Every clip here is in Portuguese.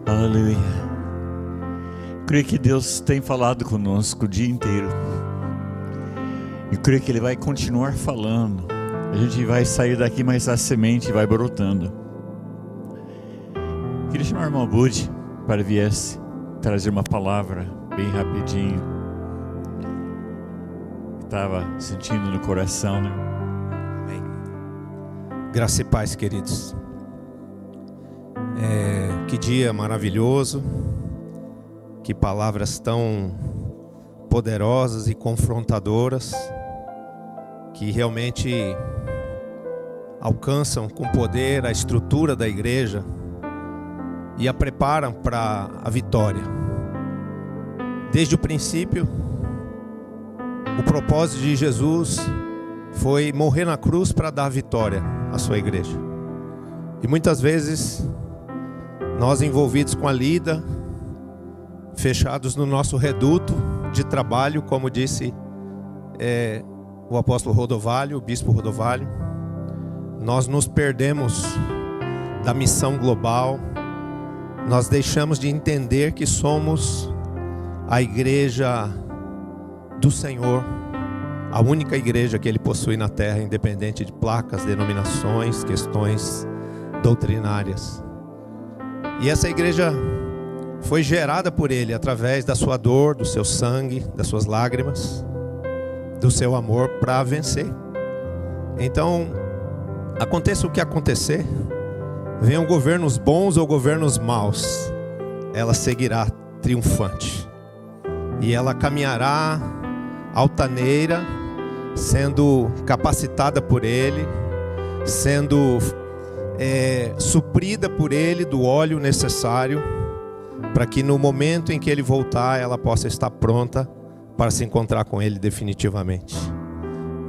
Aleluia. Creio que Deus tem falado conosco o dia inteiro. E creio que Ele vai continuar falando. A gente vai sair daqui, mas a semente vai brotando. Queria chamar o irmão Budi para viesse trazer uma palavra bem rapidinho. Estava sentindo no coração, né? Amém. Graça e paz, queridos. Que dia maravilhoso. Que palavras tão poderosas e confrontadoras, que realmente alcançam com poder a estrutura da igreja e a preparam para a vitória. Desde o princípio, o propósito de Jesus foi morrer na cruz para dar vitória à sua igreja. E muitas vezes, nós envolvidos com a lida, fechados no nosso reduto de trabalho, como disse o apóstolo Rodovalho, o bispo Rodovalho, nós nos perdemos da missão global, nós deixamos de entender que somos a igreja do Senhor, a única igreja que Ele possui na terra, independente de placas, denominações, questões doutrinárias. E essa igreja foi gerada por Ele através da sua dor, do seu sangue, das suas lágrimas, do seu amor para vencer. Então, aconteça o que acontecer, venham governos bons ou governos maus, ela seguirá triunfante. E ela caminhará altaneira, sendo capacitada por Ele, sendo suprida por Ele do óleo necessário, para que no momento em que Ele voltar, ela possa estar pronta para se encontrar com Ele definitivamente.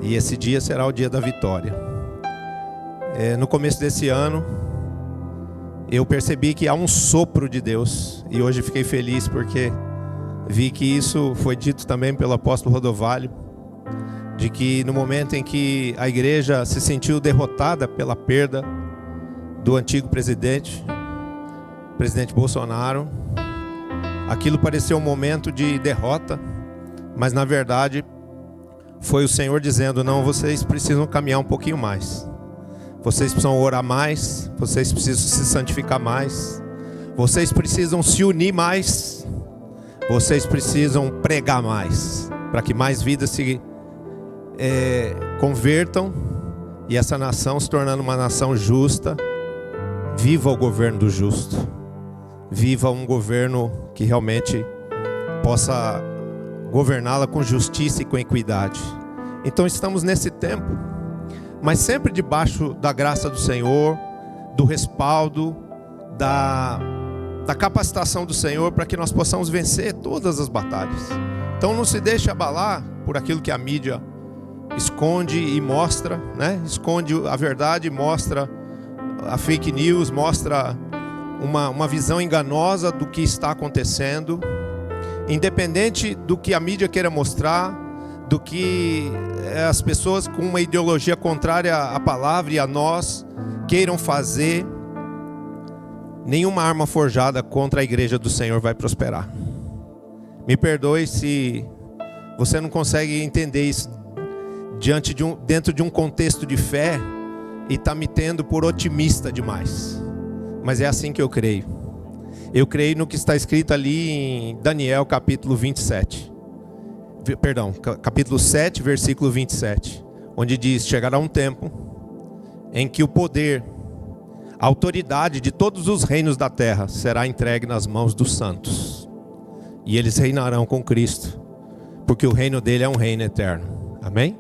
E esse dia será o dia da vitória. No começo desse ano, eu percebi que há um sopro de Deus, e hoje fiquei feliz porque vi que isso foi dito também pelo apóstolo Rodovalho, de que no momento em que a igreja se sentiu derrotada pela perda do antigo presidente Bolsonaro, aquilo pareceu um momento de derrota, mas na verdade foi o Senhor dizendo: não, vocês precisam caminhar um pouquinho mais, vocês precisam orar mais, vocês precisam se santificar mais, vocês precisam se unir mais, vocês precisam pregar mais, para que mais vidas se convertam e essa nação se tornando uma nação justa. Viva o governo do justo, viva um governo que realmente possa governá-la com justiça e com equidade. Então estamos nesse tempo, mas sempre debaixo da graça do Senhor, do respaldo, da capacitação do Senhor, para que nós possamos vencer todas as batalhas. Então não se deixe abalar por aquilo que a mídia esconde e mostra, né? Esconde a verdade, mostra a fake news, mostra uma visão enganosa do que está acontecendo. Independente do que a mídia queira mostrar, do que as pessoas com uma ideologia contrária à palavra e a nós queiram fazer, nenhuma arma forjada contra a igreja do Senhor vai prosperar. Me perdoe se você não consegue entender isso dentro de um contexto de fé e está me tendo por otimista demais. Mas é assim que eu creio. Eu creio no que está escrito ali em Daniel capítulo 27. Capítulo 7, versículo 27. Onde diz: chegará um tempo em que o poder, a autoridade de todos os reinos da terra será entregue nas mãos dos santos. E eles reinarão com Cristo, porque o reino dele é um reino eterno. Amém?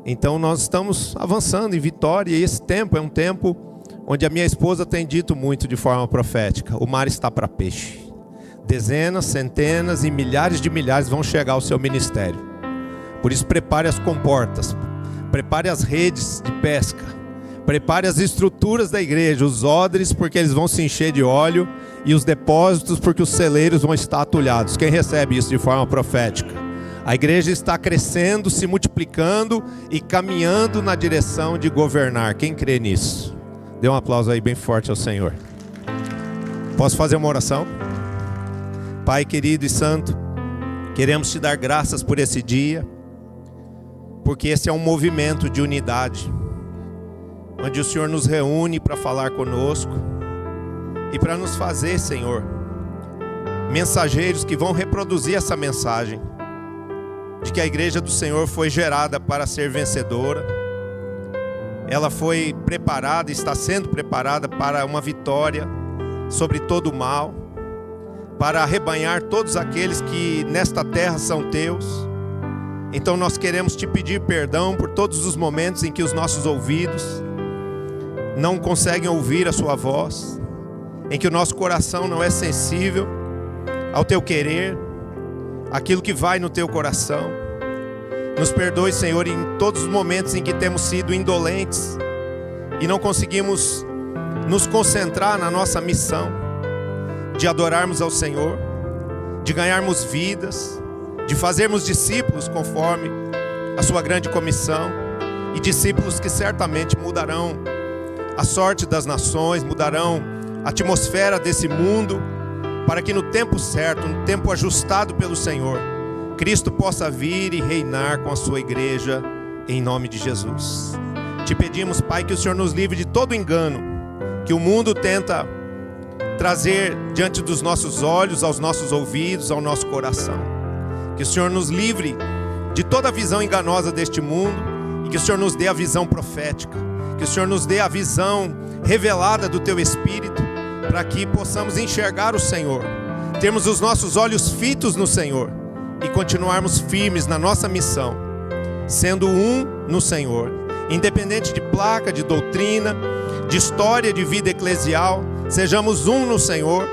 Então nós estamos avançando em vitória, e esse tempo é um tempo onde a minha esposa tem dito muito de forma profética: o mar está para peixe. Dezenas, centenas e milhares de milhares vão chegar ao seu ministério. Por isso prepare as comportas, prepare as redes de pesca, prepare as estruturas da igreja, os odres, porque eles vão se encher de óleo, e os depósitos, porque os celeiros vão estar atulhados. Quem recebe isso de forma profética? A igreja está crescendo, se multiplicando e caminhando na direção de governar. Quem crê nisso? Dê um aplauso aí bem forte ao Senhor. Posso fazer uma oração? Pai querido e santo, queremos te dar graças por esse dia, porque esse é um movimento de unidade, onde o Senhor nos reúne para falar conosco e para nos fazer, Senhor, mensageiros que vão reproduzir essa mensagem de que a igreja do Senhor foi gerada para ser vencedora. Ela foi preparada, está sendo preparada para uma vitória sobre todo o mal, para arrebanhar todos aqueles que nesta terra são teus. Então nós queremos te pedir perdão por todos os momentos em que os nossos ouvidos não conseguem ouvir a sua voz, em que o nosso coração não é sensível ao teu querer, aquilo que vai no teu coração. Nos perdoe, Senhor, em todos os momentos em que temos sido indolentes e não conseguimos nos concentrar na nossa missão de adorarmos ao Senhor, de ganharmos vidas, de fazermos discípulos conforme a sua grande comissão, e discípulos que certamente mudarão a sorte das nações, mudarão a atmosfera desse mundo, para que no tempo certo, no tempo ajustado pelo Senhor, Cristo possa vir e reinar com a sua igreja, em nome de Jesus. Te pedimos, Pai, que o Senhor nos livre de todo engano que o mundo tenta trazer diante dos nossos olhos, aos nossos ouvidos, ao nosso coração. Que o Senhor nos livre de toda a visão enganosa deste mundo e que o Senhor nos dê a visão profética, que o Senhor nos dê a visão revelada do Teu Espírito, para que possamos enxergar o Senhor, termos os nossos olhos fitos no Senhor e continuarmos firmes na nossa missão, sendo um no Senhor, independente de placa, de doutrina, de história, de vida eclesial. Sejamos um no Senhor,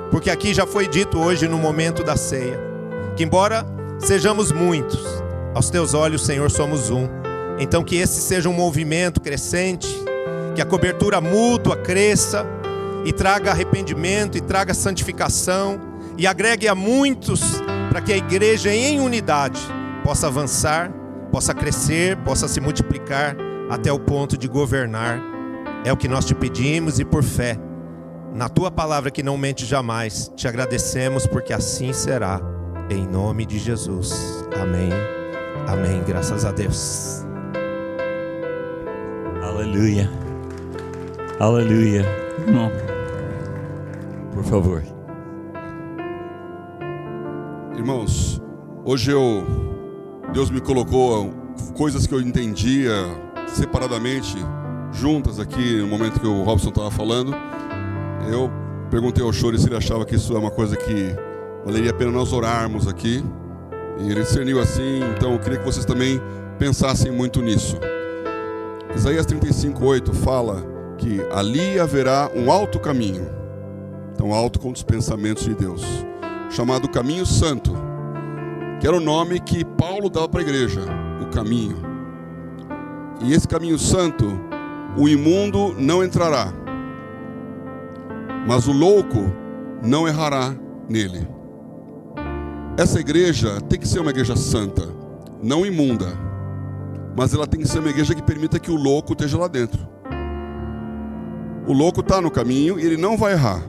porque aqui já foi dito hoje no momento da ceia, que embora sejamos muitos, aos teus olhos, Senhor, somos um. Então que esse seja um movimento crescente, que a cobertura mútua cresça e traga arrependimento e traga santificação e agregue a muitos, para que a igreja em unidade possa avançar, possa crescer, possa se multiplicar até o ponto de governar. É o que nós te pedimos e por fé, na tua palavra que não mente jamais, te agradecemos, porque assim será, em nome de Jesus. Amém. Amém. Graças a Deus. Aleluia. Aleluia. Irmão, por favor. Irmãos, hoje Deus me colocou coisas que eu entendia separadamente, juntas aqui no momento que o Robson estava falando. Eu perguntei ao Chore se ele achava que isso é uma coisa que valeria a pena nós orarmos aqui, e ele discerniu assim. Então eu queria que vocês também pensassem muito nisso. Isaías 35:8 fala que ali haverá um alto caminho, tão alto quanto os pensamentos de Deus, chamado Caminho Santo, que era o nome que Paulo dava para a igreja, o caminho. E esse caminho santo, o imundo não entrará, mas o louco não errará nele. Essa igreja tem que ser uma igreja santa, não imunda, mas ela tem que ser uma igreja que permita que o louco esteja lá dentro. O louco está no caminho e ele não vai errar.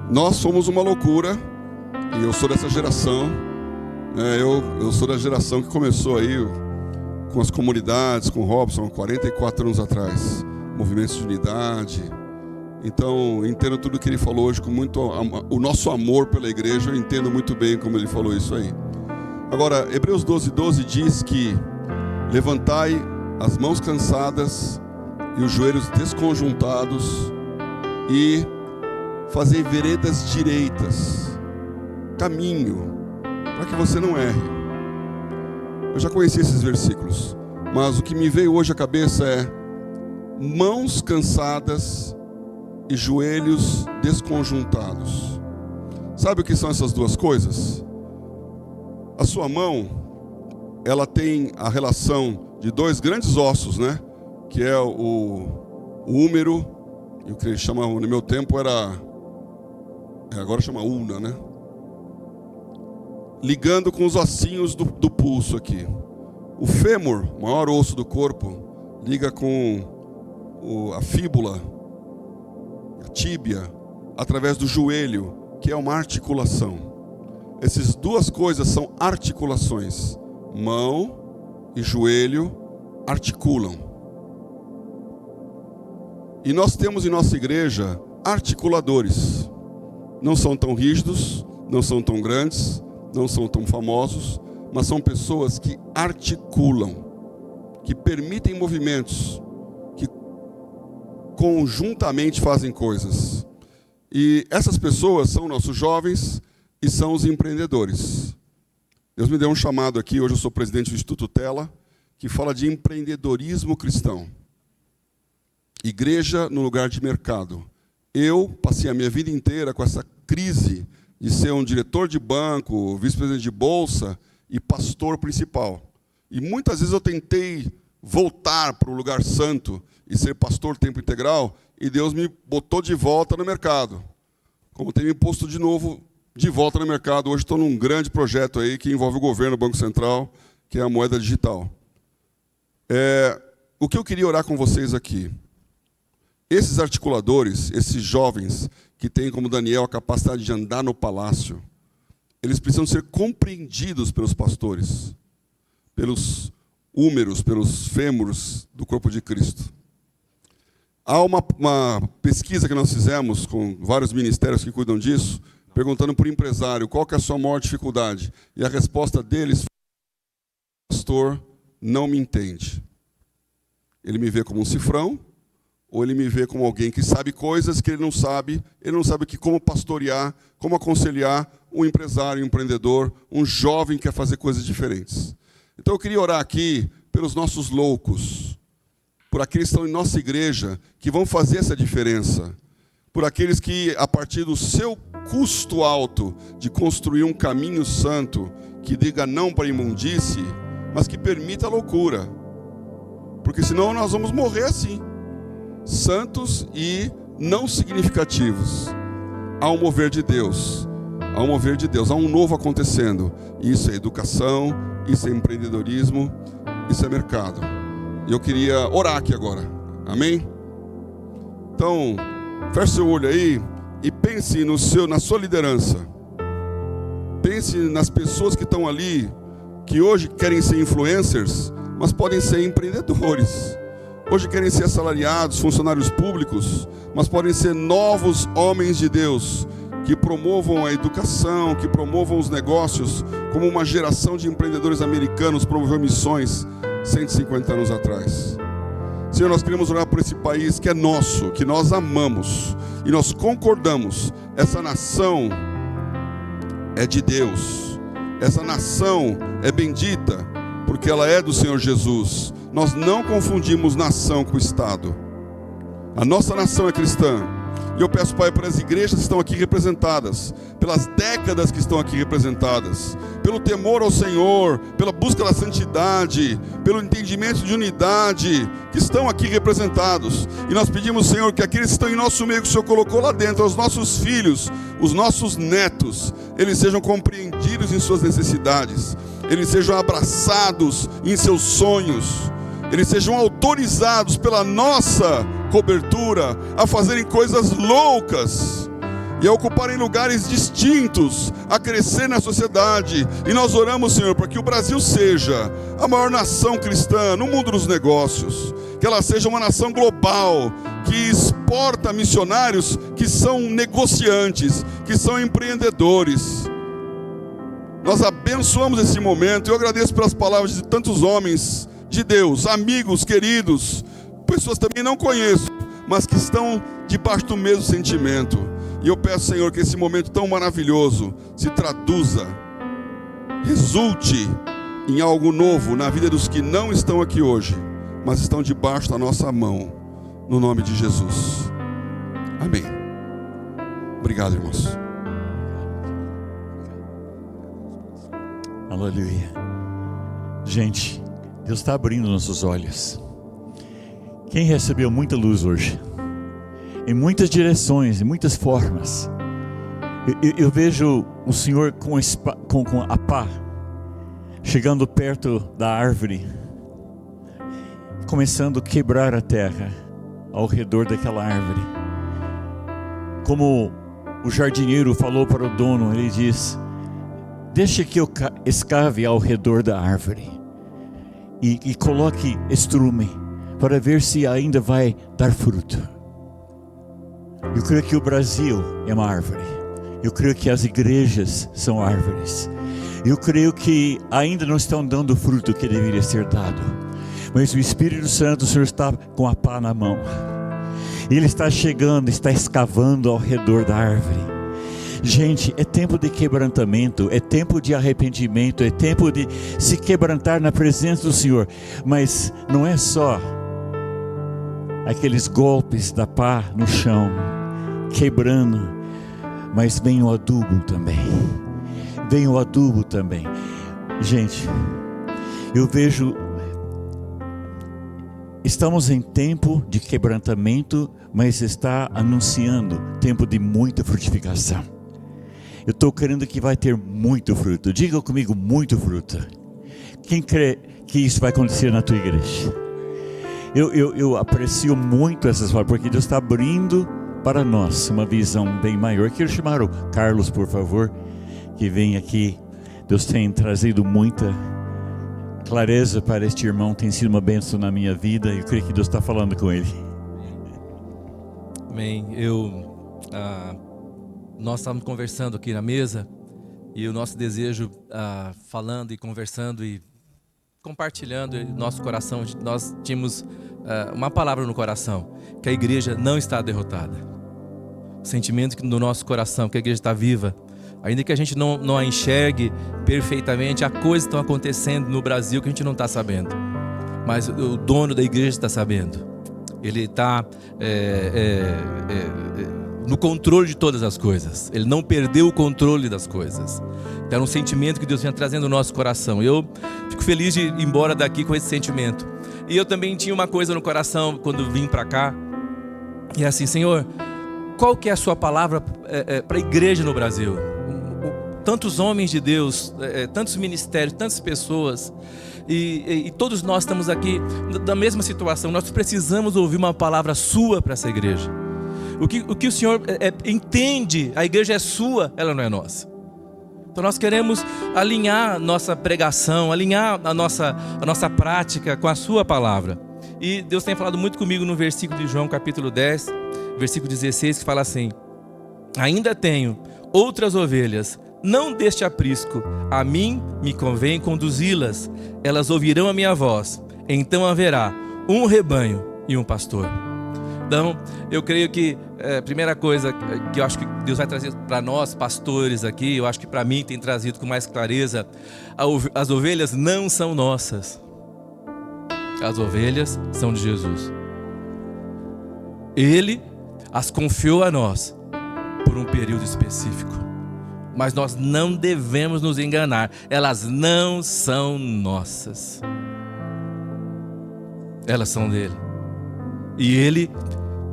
Nós somos uma loucura, e eu sou dessa geração, eu sou da geração que começou aí com as comunidades, com o Robson, 44 anos atrás, movimentos de unidade. Então, entendo tudo que ele falou hoje com muito o nosso amor pela igreja. Eu entendo muito bem como ele falou isso aí. Agora, Hebreus 12:12 diz que levantai as mãos cansadas e os joelhos desconjuntados e fazei veredas direitas, caminho, para que você não erre. Eu já conheci esses versículos, mas o que me veio hoje à cabeça é mãos cansadas e joelhos desconjuntados. Sabe o que são essas duas coisas? A sua mão, ela tem a relação de dois grandes ossos, né? Que é o húmero, e o que ele chama, no meu tempo era, agora chama ulna, né? Ligando com os ossinhos do pulso aqui. O fêmur, maior osso do corpo, liga com a fíbula, a tíbia, através do joelho, que é uma articulação. Essas duas coisas são articulações. Mão e joelho articulam. E nós temos em nossa igreja articuladores. Não são tão rígidos, não são tão grandes, não são tão famosos, mas são pessoas que articulam, que permitem movimentos, que conjuntamente fazem coisas. E essas pessoas são nossos jovens e são os empreendedores. Deus me deu um chamado aqui, hoje eu sou presidente do Instituto Tela, que fala de empreendedorismo cristão. Igreja no lugar de mercado. Eu passei a minha vida inteira com essa crise de ser um diretor de banco, vice-presidente de bolsa e pastor principal. E muitas vezes eu tentei voltar para o lugar santo e ser pastor tempo integral, e Deus me botou de volta no mercado. Como tem me posto de novo de volta no mercado, hoje estou num grande projeto aí que envolve o governo, o Banco Central, que é a moeda digital. O que eu queria orar com vocês aqui, esses articuladores, esses jovens que têm, como Daniel, a capacidade de andar no palácio, eles precisam ser compreendidos pelos pastores, pelos húmeros, pelos fêmuros do corpo de Cristo. Há uma pesquisa que nós fizemos com vários ministérios que cuidam disso, perguntando para o empresário qual que é a sua maior dificuldade. E a resposta deles foi: o pastor não me entende. Ele me vê como um cifrão, ou ele me vê como alguém que sabe coisas que ele não sabe como pastorear, como aconselhar um empresário, um empreendedor, um jovem que quer fazer coisas diferentes. Então eu queria orar aqui pelos nossos loucos, por aqueles que estão em nossa igreja, que vão fazer essa diferença, por aqueles que, a partir do seu custo alto de construir um caminho santo, que diga não para a imundície, mas que permita a loucura, porque senão nós vamos morrer assim, santos e não significativos. Há um mover de Deus, há um mover de Deus, há um novo acontecendo. Isso é educação, isso é empreendedorismo, isso é mercado. E eu queria orar aqui agora, amém? Então, feche seu olho aí e pense na sua liderança. Pense nas pessoas que estão ali, que hoje querem ser influencers, mas podem ser empreendedores. Hoje querem ser assalariados, funcionários públicos, mas podem ser novos homens de Deus, que promovam a educação, que promovam os negócios, como uma geração de empreendedores americanos promoveu missões 150 anos atrás. Senhor, nós queremos orar por esse país que é nosso, que nós amamos, e nós concordamos, essa nação é de Deus, essa nação é bendita, porque ela é do Senhor Jesus. Nós não confundimos nação com Estado. A nossa nação é cristã. E eu peço, Pai, para as igrejas que estão aqui representadas, pelas décadas que estão aqui representadas, pelo temor ao Senhor, pela busca da santidade, pelo entendimento de unidade, que estão aqui representados. E nós pedimos, Senhor, que aqueles que estão em nosso meio, que o Senhor colocou lá dentro, os nossos filhos, os nossos netos, eles sejam compreendidos em suas necessidades, eles sejam abraçados em seus sonhos, eles sejam autorizados pela nossa cobertura a fazerem coisas loucas e a ocuparem lugares distintos, a crescer na sociedade. E nós oramos, Senhor, para que o Brasil seja a maior nação cristã no mundo dos negócios, que ela seja uma nação global, que exporta missionários que são negociantes, que são empreendedores. Nós abençoamos esse momento. Eu agradeço pelas palavras de tantos homens de Deus, amigos, queridos, pessoas também não conheço, mas que estão debaixo do mesmo sentimento. E eu peço, Senhor, que esse momento tão maravilhoso se traduza, resulte em algo novo na vida dos que não estão aqui hoje, mas estão debaixo da nossa mão, no nome de Jesus. Amém. Obrigado, irmãos. Aleluia. Gente, Deus está abrindo nossos olhos. Quem recebeu muita luz hoje? Em muitas direções, em muitas formas. Eu vejo o Senhor com a pá, chegando perto da árvore, começando a quebrar a terra ao redor daquela árvore. Como o jardineiro falou para o dono, ele diz: deixe que eu escave ao redor da árvore e coloque estrume para ver se ainda vai dar fruto. Eu creio que o Brasil é uma árvore. Eu creio que as igrejas são árvores. Eu creio que ainda não estão dando o fruto que deveria ser dado. Mas o Espírito Santo, o Senhor está com a pá na mão. Ele está chegando, está escavando ao redor da árvore. Gente, é tempo de quebrantamento, é tempo de arrependimento, é tempo de se quebrantar na presença do Senhor. Mas não é só aqueles golpes da pá no chão, quebrando, mas vem o adubo também. Vem o adubo também. Gente, eu vejo, estamos em tempo de quebrantamento, mas está anunciando tempo de muita frutificação. Eu estou crendo que vai ter muito fruto. Diga comigo, muito fruto. Quem crê que isso vai acontecer na tua igreja? Eu aprecio muito essas palavras, porque Deus está abrindo para nós uma visão bem maior. Quero chamar o Carlos, por favor, que vem aqui. Deus tem trazido muita clareza para este irmão, tem sido uma bênção na minha vida. Eu creio que Deus está falando com ele. Amém. Nós estávamos conversando aqui na mesa, e o nosso desejo, falando e conversando e compartilhando em nosso coração, nós tínhamos uma palavra no coração, que a igreja não está derrotada. O sentimento do nosso coração, que a igreja está viva, ainda que a gente não a enxergue perfeitamente, há coisas que estão acontecendo no Brasil que a gente não está sabendo, mas o dono da igreja está sabendo. Ele está no controle de todas as coisas. Ele não perdeu o controle das coisas. Então é um sentimento que Deus vem trazendo no nosso coração. Eu fico feliz de ir embora daqui com esse sentimento. E eu também tinha uma coisa no coração quando vim para cá, e é assim: Senhor, qual que é a sua palavra para a igreja no Brasil? Tantos homens de Deus, tantos ministérios, tantas pessoas, e todos nós estamos aqui da mesma situação. Nós precisamos ouvir uma palavra sua para essa igreja. O que o Senhor entende, a igreja é sua, ela não é nossa. Então nós queremos alinhar nossa pregação, alinhar a nossa prática com a sua palavra. E Deus tem falado muito comigo no versículo de João capítulo 10, versículo 16, que fala assim: ainda tenho outras ovelhas, não deste aprisco, a mim me convém conduzi-las, elas ouvirão a minha voz, então haverá um rebanho e um pastor. Então, eu creio que a primeira coisa que eu acho que Deus vai trazer para nós, pastores aqui, eu acho que para mim tem trazido com mais clareza: as ovelhas não são nossas, as ovelhas são de Jesus. Ele as confiou a nós por um período específico, mas nós não devemos nos enganar, elas não são nossas, elas são dele, e ele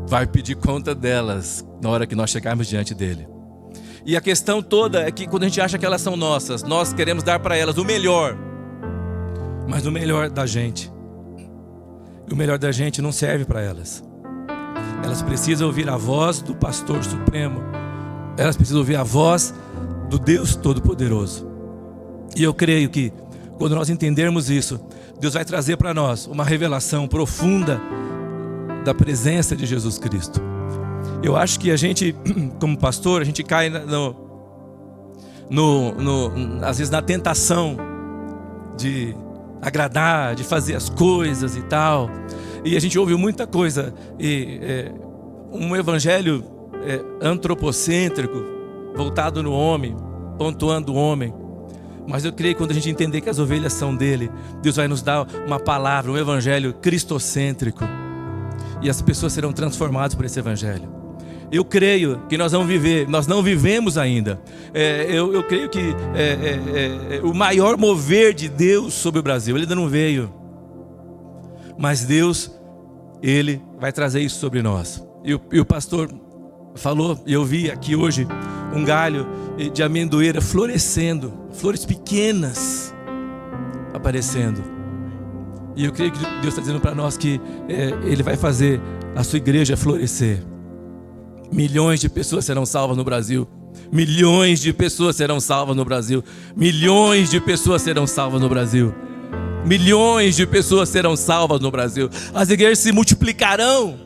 vai pedir conta delas na hora que nós chegarmos diante dele. E a questão toda é que quando a gente acha que elas são nossas, nós queremos dar para elas o melhor, mas o melhor da gente, o melhor da gente não serve para elas. Elas precisam ouvir a voz do pastor supremo, elas precisam ouvir a voz do Deus Todo-Poderoso. E eu creio que quando nós entendermos isso, Deus vai trazer para nós uma revelação profunda da presença de Jesus Cristo. Eu acho que a gente, como pastor, a gente cai às vezes na tentação de agradar, de fazer as coisas e tal, e a gente ouve muita coisa, um evangelho antropocêntrico, voltado no homem, pontuando o homem. Mas eu creio que quando a gente entender que as ovelhas são dele, Deus vai nos dar uma palavra, um evangelho cristocêntrico, e as pessoas serão transformadas por esse evangelho. Eu creio que nós vamos viver, nós não vivemos ainda. Eu creio que o maior mover de Deus sobre o Brasil, ele ainda não veio. Mas Deus, ele vai trazer isso sobre nós. E o pastor falou, e eu vi aqui hoje um galho de amendoeira florescendo, flores pequenas aparecendo. E eu creio que Deus está dizendo para nós que ele vai fazer a sua igreja florescer. Milhões de pessoas serão salvas no Brasil. Milhões de pessoas serão salvas no Brasil. Milhões de pessoas serão salvas no Brasil. Milhões de pessoas serão salvas no Brasil. As igrejas se multiplicarão.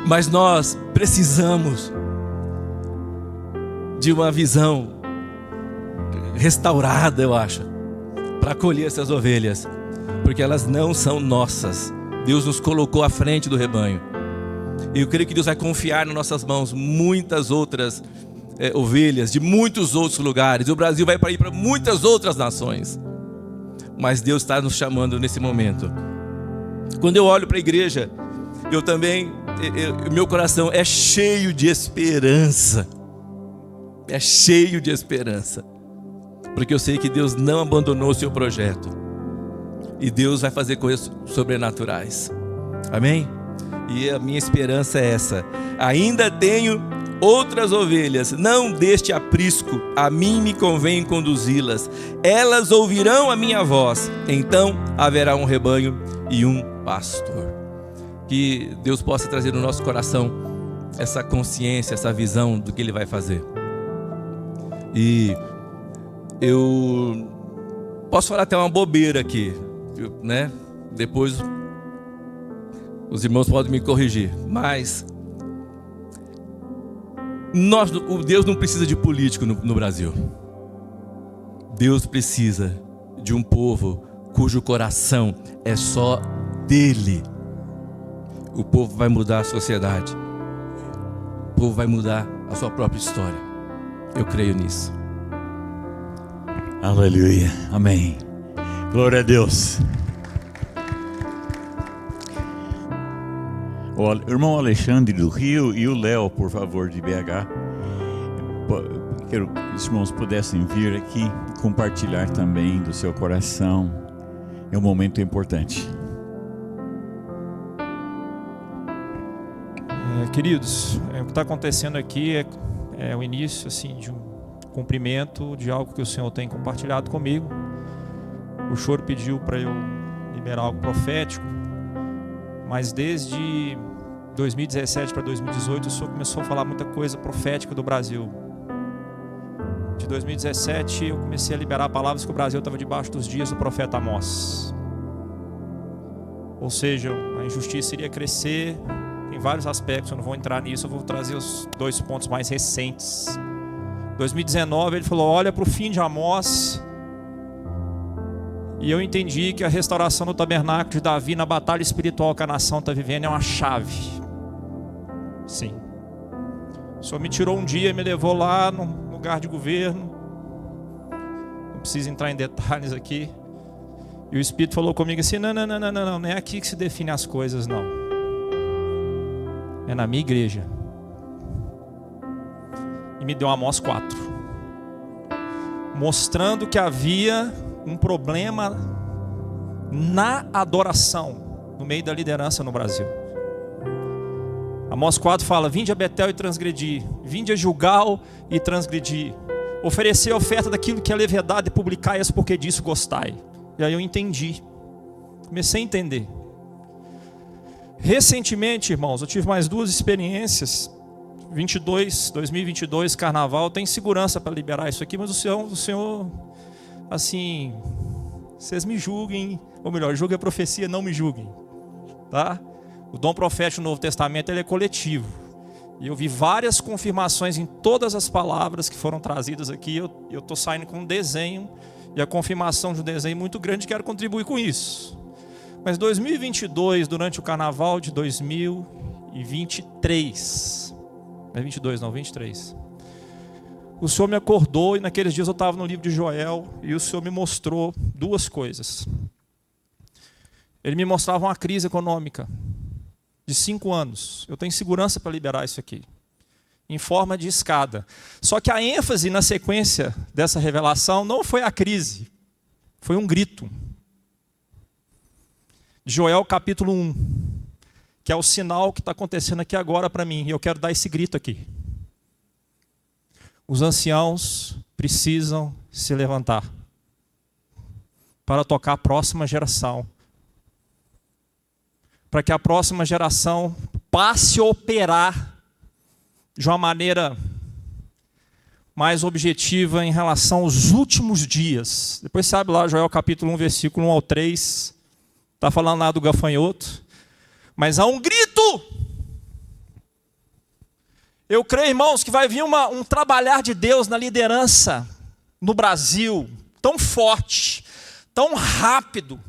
Mas nós precisamos de uma visão restaurada, eu acho, para acolher essas ovelhas, porque elas não são nossas. Deus nos colocou à frente do rebanho. E eu creio que Deus vai confiar nas nossas mãos muitas outras ovelhas de muitos outros lugares. O Brasil vai ir para muitas outras nações. Mas Deus está nos chamando nesse momento. Quando eu olho para a igreja, eu também, meu coração é cheio de esperança. É cheio de esperança. Porque eu sei que Deus não abandonou o seu projeto. E Deus vai fazer coisas sobrenaturais. Amém? E a minha esperança é essa. Ainda tenho outras ovelhas, não deste aprisco, a mim me convém conduzi-las. Elas ouvirão a minha voz, então haverá um rebanho e um pastor. Que Deus possa trazer no nosso coração essa consciência, essa visão do que Ele vai fazer. E eu posso falar até uma bobeira aqui, né? Depois os irmãos podem me corrigir, mas Deus não precisa de político no Brasil. Deus precisa de um povo cujo coração é só dele. O povo vai mudar a sociedade. O povo vai mudar a sua própria história. Eu creio nisso. Aleluia, amém. Glória a Deus. O irmão Alexandre do Rio e o Léo, por favor, de BH. Quero que os irmãos pudessem vir aqui e compartilhar também do seu coração. É um momento importante. Queridos, o que está acontecendo aqui é o início assim, de um cumprimento de algo que o Senhor tem compartilhado comigo. O Choro pediu para eu liberar algo profético, mas desde 2017 para 2018 o Senhor começou a falar muita coisa profética do Brasil. De 2017 eu comecei a liberar palavras que o Brasil estava debaixo dos dias do profeta Amós. Ou seja, a injustiça iria crescer em vários aspectos. Eu não vou entrar nisso, eu vou trazer os 2 pontos mais recentes. 2019 ele falou: olha para o fim de Amós. E eu entendi que a restauração do tabernáculo de Davi na batalha espiritual que a nação está vivendo é uma chave. Sim. O Senhor me tirou um dia e me levou lá no lugar de governo. Não preciso entrar em detalhes aqui. E o Espírito falou comigo assim: não é aqui que se define as coisas, não. É na minha igreja. E me deu Amós 4, mostrando que havia um problema na adoração no meio da liderança no Brasil. Amós 4 fala: vinde a Betel e transgredi, vinde a Gilgal e transgredi, oferecei a oferta daquilo que é levedado e publicai-as porque disso gostai. E aí eu entendi, comecei a entender. Recentemente, irmãos, eu tive mais 2 experiências. 2022, carnaval, tem segurança para liberar isso aqui, mas o Senhor, assim, vocês me julguem, ou melhor, julguem a profecia, não me julguem, tá? O dom profético no Novo Testamento ele é coletivo, e eu vi várias confirmações em todas as palavras que foram trazidas aqui. Eu estou saindo com um desenho, e a confirmação de um desenho muito grande, quero contribuir com isso. Mas 2022, durante o carnaval de 2023, não é 22 não, 23, o Senhor me acordou, e naqueles dias eu estava no livro de Joel, e o Senhor me mostrou 2 coisas. Ele me mostrava uma crise econômica de 5 anos. Eu tenho segurança para liberar isso aqui, em forma de escada. Só que a ênfase na sequência dessa revelação não foi a crise, foi um grito. Joel capítulo 1, que é o sinal que está acontecendo aqui agora para mim, e eu quero dar esse grito aqui. Os anciãos precisam se levantar para tocar a próxima geração, para que a próxima geração passe a operar de uma maneira mais objetiva em relação aos últimos dias. Depois você abre lá Joel capítulo 1, versículo 1 ao 3. Está falando lá do gafanhoto. Mas há um grito. Eu creio, irmãos, que vai vir um trabalhar de Deus na liderança no Brasil, tão forte, tão rápido.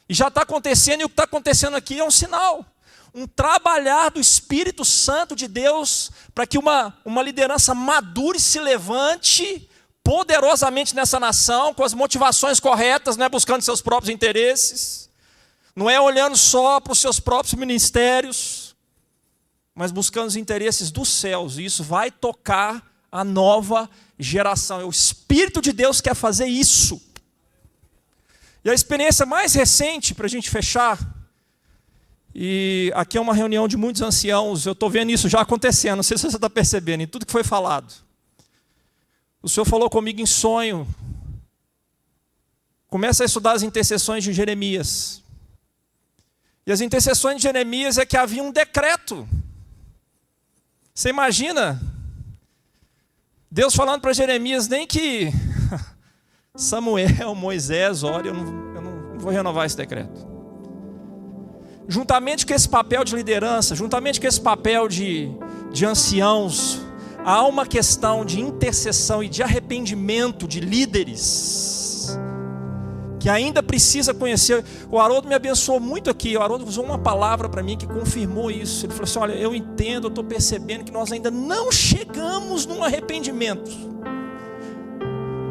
E já está acontecendo, e o que está acontecendo aqui é um sinal. Um trabalhar do Espírito Santo de Deus para que uma liderança madura e se levante poderosamente nessa nação, com as motivações corretas, não é buscando seus próprios interesses, não é olhando só para os seus próprios ministérios, mas buscando os interesses dos céus. E isso vai tocar a nova geração. O Espírito de Deus quer fazer isso. E a experiência mais recente, para a gente fechar, e aqui é uma reunião de muitos anciãos, eu estou vendo isso já acontecendo, não sei se você está percebendo, em tudo que foi falado. O Senhor falou comigo em sonho. Começa a estudar as intercessões de Jeremias. E as intercessões de Jeremias é que havia um decreto. Você imagina Deus falando para Jeremias, nem que Samuel, Moisés, ore, eu não vou renovar esse decreto. Juntamente com esse papel de liderança, juntamente com esse papel de anciãos, há uma questão de intercessão e de arrependimento de líderes que ainda precisa conhecer. O Haroldo me abençoou muito aqui. O Haroldo usou uma palavra para mim que confirmou isso. Ele falou assim: olha, eu entendo, eu estou percebendo que nós ainda não chegamos num arrependimento.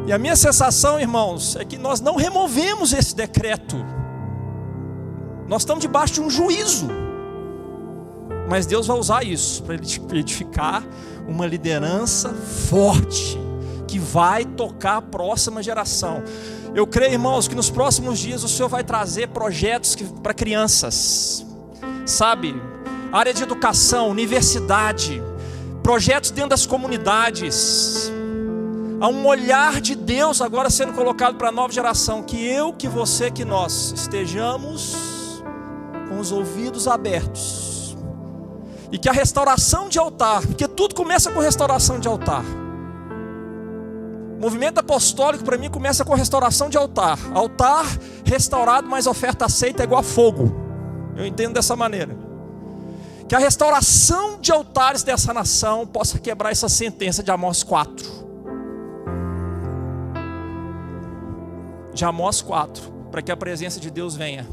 E a minha sensação, irmãos, é que nós não removemos esse decreto. Nós estamos debaixo de um juízo. Mas Deus vai usar isso para edificar uma liderança forte, que vai tocar a próxima geração. Eu creio, irmãos, que nos próximos dias o Senhor vai trazer projetos para crianças, sabe? Área de educação, universidade, projetos dentro das comunidades. Há um olhar de Deus agora sendo colocado para a nova geração. Que eu, que você, que nós estejamos com os ouvidos abertos. E que a restauração de altar, porque tudo começa com restauração de altar. O movimento apostólico para mim começa com restauração de altar. Altar restaurado, mais oferta aceita é igual a fogo. Eu entendo dessa maneira. Que a restauração de altares dessa nação possa quebrar essa sentença de Amós 4. De Amós 4, para que a presença de Deus venha.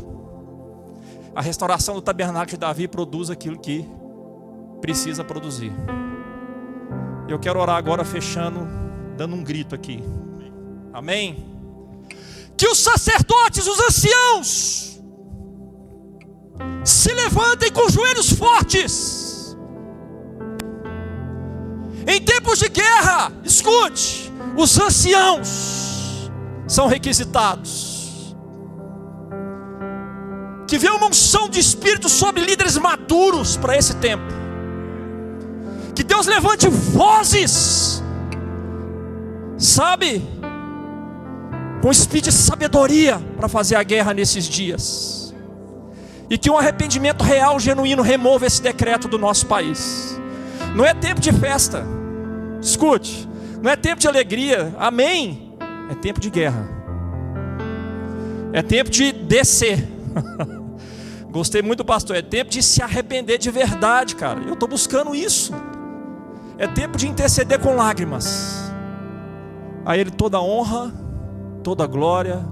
A restauração do tabernáculo de Davi produz aquilo que precisa produzir. Eu quero orar agora fechando, dando um grito aqui. Amém? Que os sacerdotes, os anciãos, se levantem com joelhos fortes. Em tempos de guerra, escute, os anciãos são requisitados. Que venha uma unção de Espírito sobre líderes maduros para esse tempo. Que Deus levante vozes, sabe, com espírito de sabedoria para fazer a guerra nesses dias. E que um arrependimento real, genuíno, remova esse decreto do nosso país. Não é tempo de festa, escute, não é tempo de alegria, amém. É tempo de guerra. É tempo de descer. Gostei muito do pastor. É tempo de se arrepender de verdade, cara. Eu estou buscando isso. É tempo de interceder com lágrimas. A Ele toda honra, toda glória,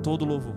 todo louvor.